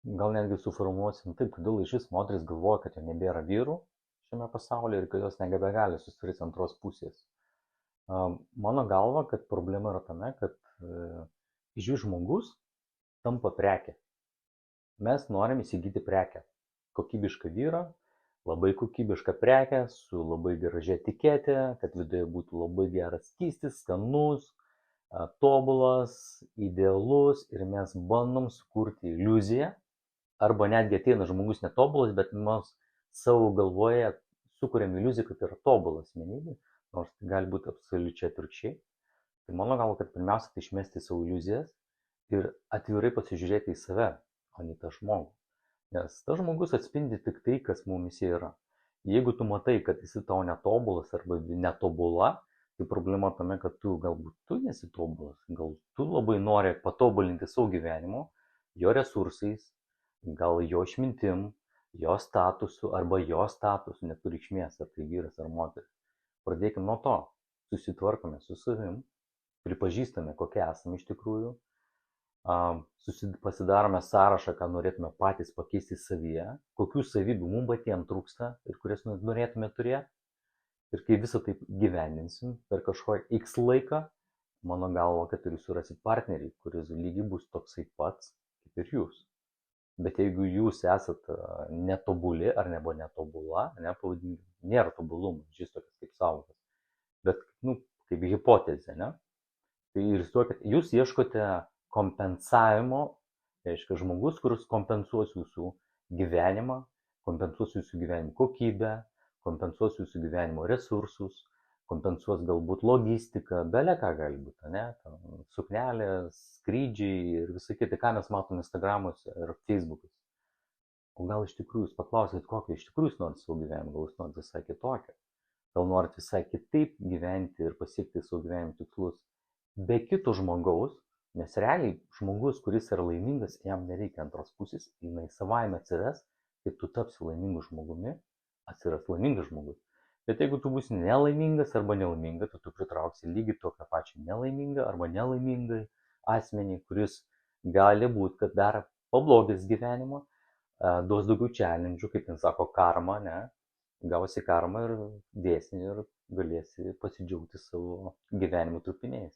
Gal netgi suformuosim taip, kodėl iš vis moteris galvoja, kad jau nebėra vyrų šiame pasaulyje ir kad jos nebegali susidaryti antros pusės. Mano galva, kad problema yra tame, kad iš jų žmogus tampa prekė. Mes norim įsigyti prekę. Kokybišką vyrą, labai kokybišką prekę su labai gražia etiketė, kad viduje būtų labai geras skystis, skanus, tobulas, idealus ir mes bandom sukurti iliuziją, arba netgi ateina žmogus netobulas, bet mes savo galvoje sukuriam iliuziją, kad yra tobula asmenybė, nors tai gali būti absoliučiai atvirkščiai. Tai mano galva, kad pirmiausia, tai išmesti savo iliuzijas ir atvirai pasižiūrėti į save, o ne į tą žmogų. Nes tas žmogus atspindi tik tai, kas mumis yra. Jeigu tu matai, kad jis tau netobulas arba netobula, tai problema tame, kad galbūt tu nesi tobulas, gal tu labai nori patobulinti savo gyvenimo, jo resursais, gal jo išmintim, jo statusu arba jo statusu, neturi reikšmės, ar tai vyras ar moteris. Pradėkime nuo to, susitvarkome su savim, pripažįstame, kokie esame iš tikrųjų, pasidarome sąrašą, ką norėtume patys pakeisti savyje, kokių savybių mums patiems trūksta ir kurias norėtume turėti. Ir kai visą tai gyvendinsim per kažkokį X laiką, mano galva, kad ir surasit partnerį, kuris lygiai bus toksai pats kaip ir jūs. Bet jeigu jūs esat netobuli ar nebo netobula, nepavadinkim, nėra tobulumo, šis tokias kaip sąvokas, bet kaip hipotezė, ne? Tai ir kad jūs ieškote kompensavimo, reiškia žmogus, kuris kompensuos jūsų gyvenimą, kompensuos jūsų gyvenimo kokybę, kompensuos jūsų gyvenimo resursus, kompensuos galbūt logistiką, belė ką gali būti, ne? Suknelės, skrydžiai ir visą kitą, ką mes matome Instagramuose ir Facebook'us. O gal iš tikrųjų jūs paklausėt, kokio iš tikrųjų jūs norite savo gyvenimą, gal jūs norite visai kitokio. Gal norite visai kitaip gyventi ir pasiekti savo gyvenimo tikslus be kito žmogaus, nes realiai žmogus, kuris yra laimingas, jam nereikia antros pusės, jinai savaime atsiras, kai tu tapsi laimingu žmogumi, atsiras laimingas žmogus. Bet jeigu tu būsi nelaimingas arba nelaiminga, tu pritrauksi lygiai tokią pačią nelaimingą arba nelaimingai asmenį, kuris gali būti, kad dar pablogis gyvenimo, duos daugiau challenge, kaip ten sako, karma, ne? Gausi karmą ir dėsnį ir galėsi pasidžiaugti savo gyvenimo trupiniais.